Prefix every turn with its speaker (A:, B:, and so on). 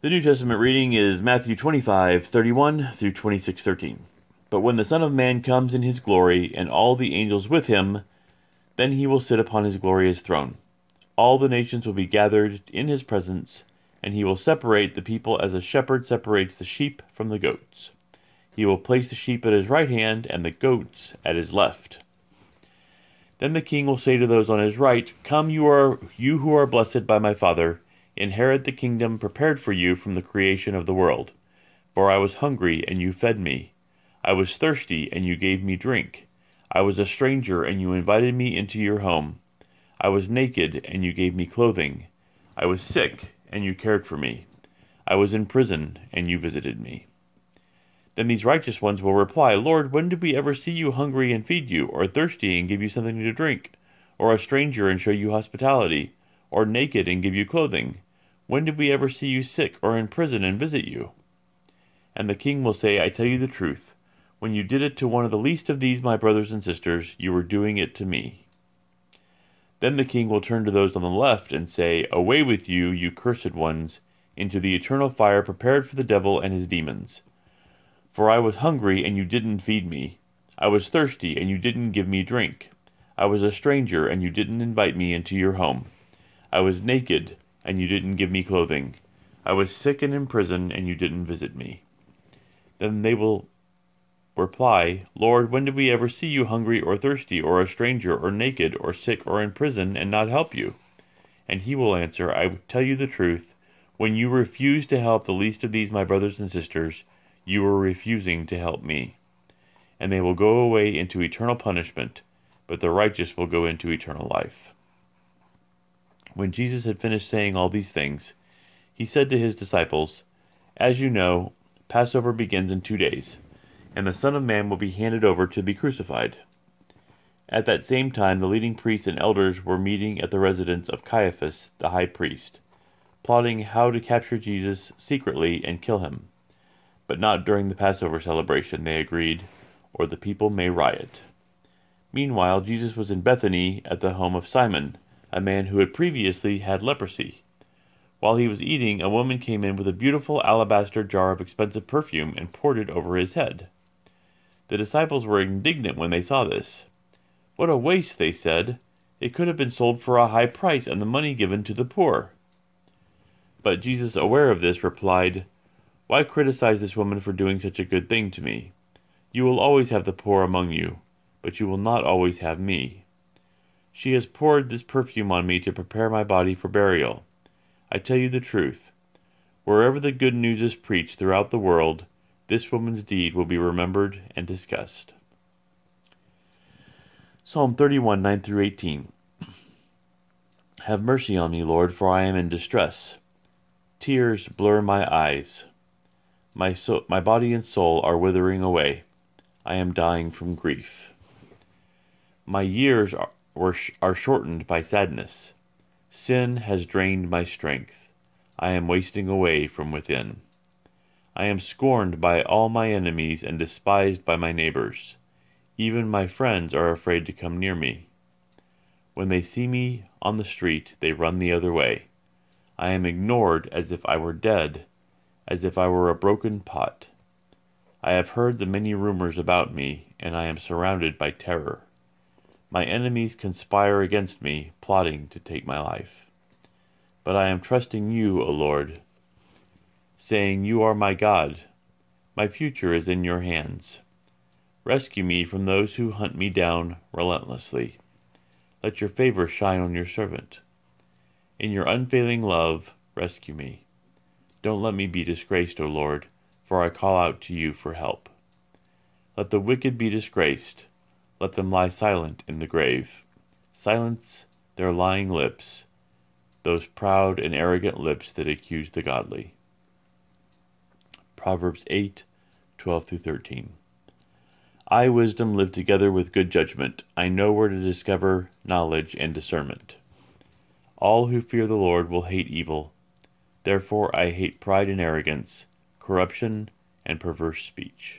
A: The New Testament reading is Matthew 25:31 through 26:13. But when the Son of Man comes in his glory, and all the angels with him, then he will sit upon his glorious throne. All the nations will be gathered in his presence, and he will separate the people as a shepherd separates the sheep from the goats. He will place the sheep at his right hand, and the goats at his left. Then the king will say to those on his right, Come, you who are blessed by my Father, inherit the kingdom prepared for you from the creation of the world. For I was hungry, and you fed me. I was thirsty, and you gave me drink. I was a stranger, and you invited me into your home. I was naked, and you gave me clothing. I was sick, and you cared for me. I was in prison, and you visited me. Then these righteous ones will reply, Lord, when did we ever see you hungry and feed you, or thirsty and give you something to drink, or a stranger and show you hospitality, or naked and give you clothing? When did we ever see you sick or in prison and visit you? And the king will say, I tell you the truth, when you did it to one of the least of these my brothers and sisters, you were doing it to me. Then the king will turn to those on the left and say, Away with you, you cursed ones, into the eternal fire prepared for the devil and his demons. For I was hungry, and you didn't feed me. I was thirsty, and you didn't give me drink. I was a stranger, and you didn't invite me into your home. I was naked, and you didn't give me clothing. I was sick and in prison, and you didn't visit me. Then they will reply, Lord, when did we ever see you hungry or thirsty, or a stranger, or naked, or sick, or in prison, and not help you? And he will answer, I tell you the truth, when you refused to help the least of these my brothers and sisters, you were refusing to help me. And they will go away into eternal punishment, but the righteous will go into eternal life. When Jesus had finished saying all these things, he said to his disciples, As you know, Passover begins in 2 days, and the Son of Man will be handed over to be crucified. At that same time the leading priests and elders were meeting at the residence of Caiaphas the high priest, plotting how to capture Jesus secretly and kill him. But not during the Passover celebration, they agreed, or the people may riot. Meanwhile, Jesus was in Bethany at the home of Simon, a man who had previously had leprosy. While he was eating, a woman came in with a beautiful alabaster jar of expensive perfume and poured it over his head. The disciples were indignant when they saw this. What a waste, they said. It could have been sold for a high price and the money given to the poor. But Jesus, aware of this, replied, Why criticize this woman for doing such a good thing to me? You will always have the poor among you, but you will not always have me. She has poured this perfume on me to prepare my body for burial. I tell you the truth. Wherever the good news is preached throughout the world, this woman's deed will be remembered and discussed. Psalm 31, 9 through 18. Have mercy on me, Lord, for I am in distress. Tears blur my eyes. My body and soul are withering away. I am dying from grief. My years are shortened by sadness. Sin has drained my strength. I am wasting away from within. I am scorned by all my enemies and despised by my neighbors. Even my friends are afraid to come near me. When they see me on the street, they run the other way. I am ignored as if I were dead, as if I were a broken pot. I have heard the many rumors about me, and I am surrounded by terror. My enemies conspire against me, plotting to take my life. But I am trusting you, O Lord, saying, You are my God. My future is in your hands. Rescue me from those who hunt me down relentlessly. Let your favor shine on your servant. In your unfailing love, rescue me. Don't let me be disgraced, O Lord, for I call out to you for help. Let the wicked be disgraced. Let them lie silent in the grave. Silence their lying lips, those proud and arrogant lips that accuse the godly. Proverbs 8, 12 through 13. I, wisdom, live together with good judgment. I know where to discover knowledge and discernment. All who fear the Lord will hate evil. Therefore I hate pride and arrogance, corruption and perverse speech.